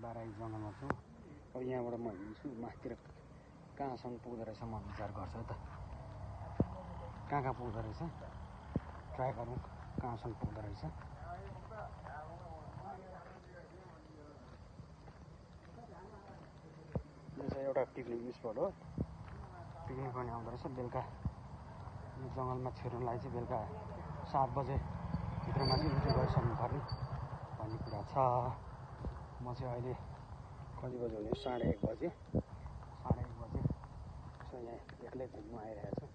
बाराई जङ्गलमा छु। अब यहाँबाट म हिँड्छु माथितिर कहाँसम्म पुग्दो रहेछ म विचार गर्छु त। कहाँ पुग्दो रहेछ ट्राई गरौँ कहाँसम्म पुग्दो रहेछ। यो चाहिँ एउटा पिकनिक स्पट हो। पिकनिक गर्ने आउँदो रहेछ बेलुका। यो जङ्गलमा छिर्नलाई चाहिँ बेलुका 7 बजे भित्रमा चाहिँ इन्ट्री गरिसक्नुपर्ने भन्ने कुरा छ। म चाहिँ अहिले कति बजी हुने 1:30 बजे 1:30 बजे सो यहाँ एक्लै घुम्नु आइरहेको छु।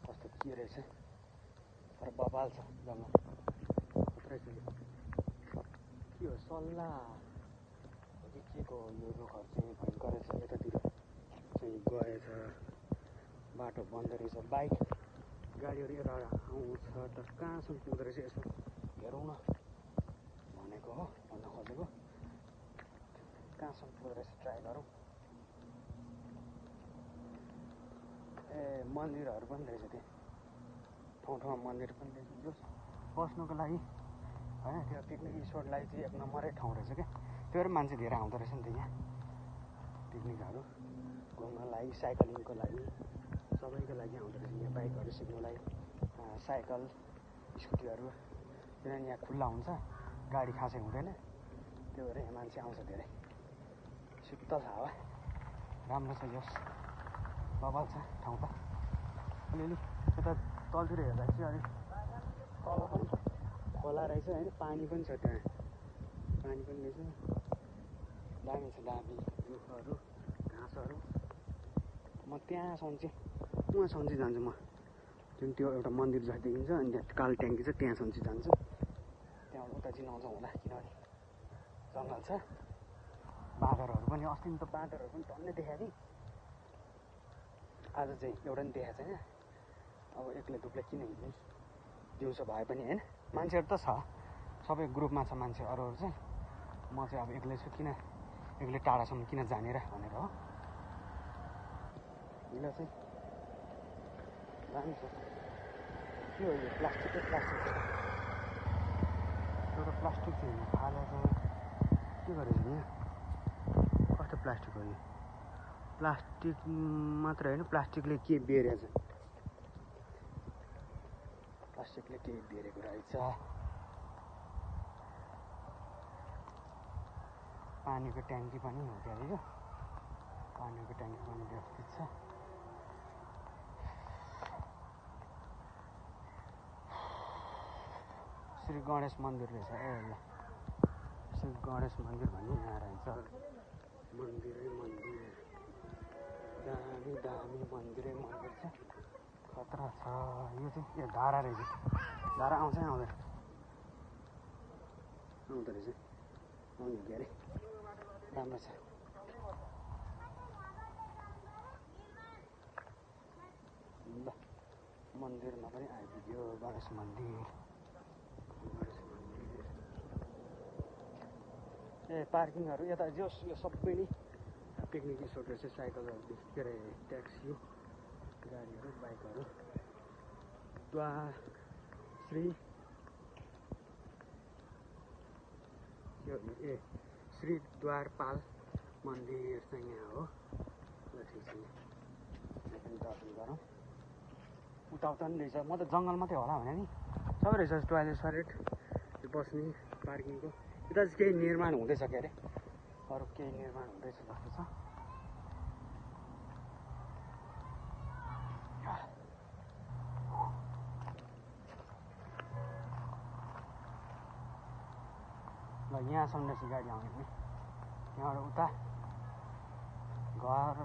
कस्तो के रहेछ तर बबाल छ जङ्गल थुप्रै छ। के हो सल्ला हो कि के को यो रुखहरू चाहिँ भयङ्कर रहेछ। यतातिर चाहिँ गएछ बाटो बन्द रहेछ। बाइक गाडीहरू यता आउँछ तर कहाँसम्म पुग्दो रहेछ यसो हेरौँ न भनेको हो भन्न खोजेको। कहाँसम्म पुग्दो रहेछ ट्राई गरौँ। ए मन्दिरहरू पनि रहेछ त्यहाँ ठाउँ ठाउँमा मन्दिर पनि रहेछ। जो बस्नुको लागि होइन त्यो पिकनिक स्पटलाई चाहिँ एक नम्बरै ठाउँ रहेछ क्या। त्यो भएर मान्छे धेरै आउँदो रहेछ नि त यहाँ पिकनिकहरू घुम्न लागि साइक्लिङको लागि सबैको लागि आउँदो रहेछ यहाँ। बाइकहरू सिक्नुलाई साइकल स्कुटीहरू किनभने यहाँ खुल्ला हुन्छ गाडी खासै हुँदैन। त्यो भएर यहाँ मान्छे आउँछ धेरै। शीतल हावा राम्रो छ यस बबाल छ ठाउँ त। अलिअलि यता तलतिर हेर्दा चाहिँ अलिक तल पनि खोला रहेछ होइन पानी पनि छ त्यहाँ पानी पनि रहेछ। दामी छ दामी रुखहरू घाँसहरू। म त्यहाँसम्म चाहिँ उहाँसम्म चाहिँ जान्छु म। जुन त्यो एउटा मन्दिर जहाँ देखिन्छ अनि त्यहाँ कालो ट्याङ्की छ त्यहाँसम्म चाहिँ जान्छु। त्यहाँबाट उता चाहिँ नजाउँ होला किनभने जङ्गल छ। बाँदरहरू पनि अस्ति त बाँदरहरू पनि टन्नै देखाएको थिएँ। आज चाहिँ एउटा पनि देखाएको छैन। अब एक्लै दुक्लै किन हिँड्ने दिउँसो भए पनि होइन मान्छेहरू त छ सबै ग्रुपमा छ मान्छे अरूहरू चाहिँ। म चाहिँ अब एक्लै छु किन एक्लै टाढासम्म किन जानेर भनेर हो। हिलो चाहिँ दामी छ। के हो यो प्लास्टिक एउटा प्लास्टिक चाहिँ हिँड्नु फालेको के गरेछ नि कस्तो प्लास्टिक हो यो। प्लास्टिक मात्र होइन प्लास्टिकले के बेरेछ प्लास्टिकले केही बेरेको रहेछ। पानीको ट्याङ्की पनि हो क्या यो। पानीको ट्याङ्की पनि व्यवस्थित छ। श्री गणेश मन्दिर रहेछ ए ल श्री गणेश मन्दिर भन्ने यहाँ रहेछ। मन्दिरै मन्दिर दामी दामी मन्दिरै मन्दिर छ खतरा छ। यो चाहिँ यो धारा रहेछ। धारा आउँछ आउँदैन आउँदो रहेछ आउने हो कि अरे राम्रो छ। ल मन्दिरमा पनि आइपुग्यो गणेश मन्दिर। ए पार्किङहरू यता जोस् यो सबै नै पिकनिक स्पट रहेछ। साइकलहरू के अरे ट्याक्सी गाडीहरू बाइकहरू। श्री ए श्री द्वारपाल मन्दिर चाहिँ यहाँ हो। ल ठिक छ यहाँ पनि दर्शन गरौँ। उता नि रहेछ। म त जङ्गल मात्रै होला भने नि सबै रहेछ टोयलेट बस्ने पार्किङको। यता चाहिँ केही निर्माण हुँदैछ के अरे अरू केही निर्माण हुँदैछ जस्तो छ। ल यहाँसम्म रहेछ गाडी आउने पनि। यहाँबाट उता घर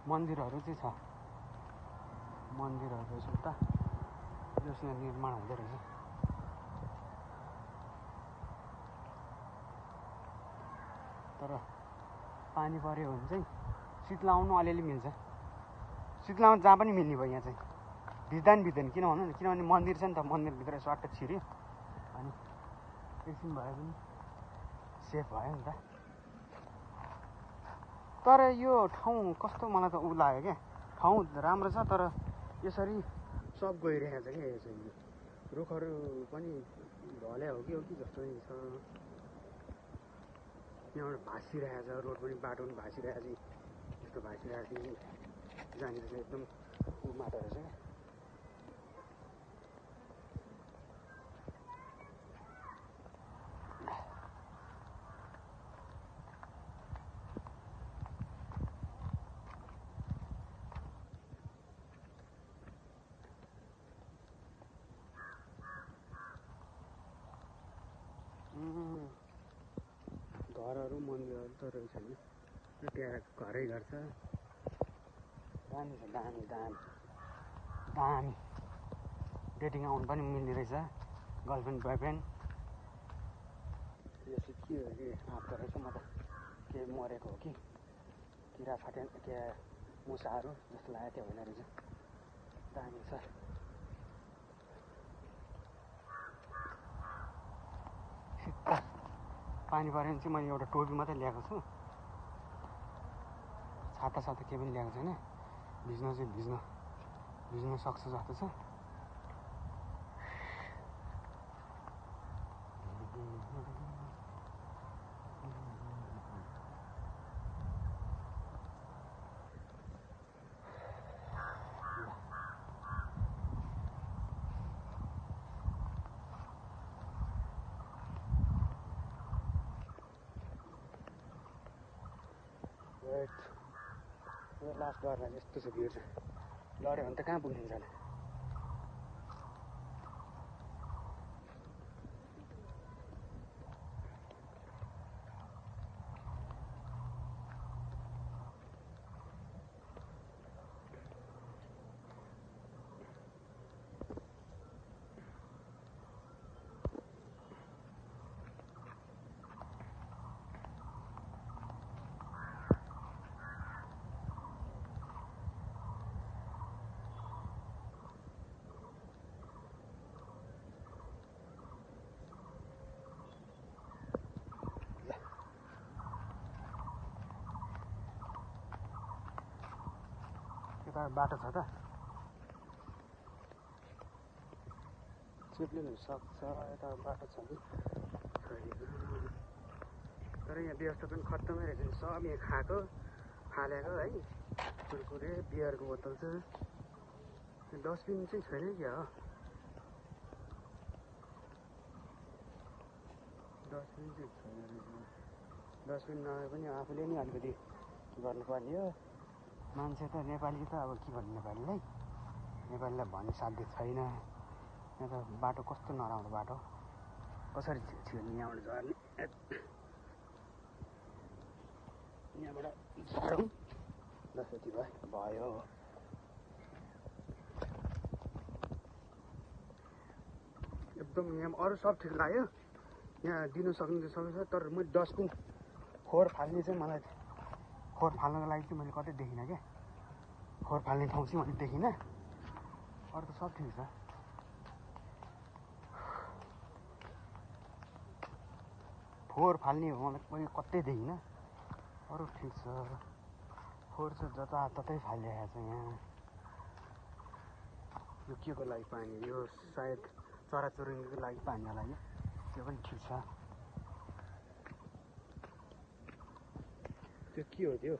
मन्दिरहरू चाहिँ छ। मन्दिरहरू रहेछ उता जस यहाँ निर्माण हुँदो रहेछ। तर पानी पऱ्यो भने चाहिँ शीतलाउनु अलिअलि मिल्छ। शीतलाउनु जहाँ पनि मिल्ने भयो यहाँ चाहिँ भिज्दैन किन भन्नु किनभने मन्दिर छ नि त। मन्दिरभित्र स्वाट्ट छिर्यो अनि एकछिन भए पनि सेफ भयो नि त। तर यो ठाउँ कस्तो मलाई त उ लाग्यो क्या ठाउँ राम्रो छ तर यसरी सब गइरहेको छ क्या। यो चाहिँ रुखहरू पनि ढल्या हो कि जस्तो नि छ। यहाँबाट भाँसिरहेको छ, रोड पनि बाटो पनि भाँसिरहेको छ। यस्तो भाँसिरहेको थियो जहाँनिर चाहिँ एकदम ऊ माटो रहेछ क्या। घरहरू मन्दिरहरू त रहेछ नि, त्यहाँ घरै घर छ। दामी छ, दामी दामी दामी। डेटिङ आउनु पनि मिल्ने रहेछ, गर्लफ्रेन्ड बोयफ्रेन्ड। यो चाहिँ के हो कि आँपको रहेछ, म त के मरेको हो कि किरा फाटे के मुसाहरू जस्तो लागेको थियो, होइन रहेछ। दामी छ। पानी पऱ्यो भने चाहिँ मैले एउटा टोपी मात्रै ल्याएको छु, छाता साता केही पनि ल्याएको छैन। भिज्न चाहिँ भिज्न सक्छ जस्तो छ। यो लास्ट डरमा यस्तो छ भिड, लड्यो भने त कहाँ पुगिन्छ होला। यता बाटो छ त, चिप्लिनु सक्छ। यता बाटो छ कि छैन, तर यहाँ व्यवस्था पनि खत्तमै रहेछ नि। सब यहाँ खाएको फालेको है, कुरकुरे बियरको बोतल छ। डस्टबिन चाहिँ छैन क्या हो, डस्टबिन चाहिँ छैन रहेछ। डस्टबिन नभए पनि आफूले नि अलिकति गर्नुपर्ने हो। मान्छे त नेपाली त अब के भन्नु, नेपालीलाई भन्ने साध्य छैन। यहाँ त बाटो कस्तो नराम्रो बाटो, कसरी छिर्ने यहाँबाट झर्ने। यहाँबाट झरौँ जसरी भयो। एकदम यहाँ अरू सब ठिक लाग्यो, यहाँ दिनु सक्नु सक्छ। तर मैले डस्टबिन फोहोर फाल्ने चाहिँ मलाई फोहोर फाल्नको लागि चाहिँ मैले कतै देखिनँ क्या। फोहोर फाल्ने ठाउँ चाहिँ मैले देखिनँ, अरू त सब ठिक छ। फोहोर फाल्ने हो मलाई मैले कतै देखिनँ, अरू ठिक छ। फोहोर चाहिँ जताततै फालिरहेको छ यहाँ। यो के को लागि पानी, यो सायद चराचुरुङ्गीको लागि पानी होला यो, त्यो पनि ठिक छ। त्यो के हो त्यो?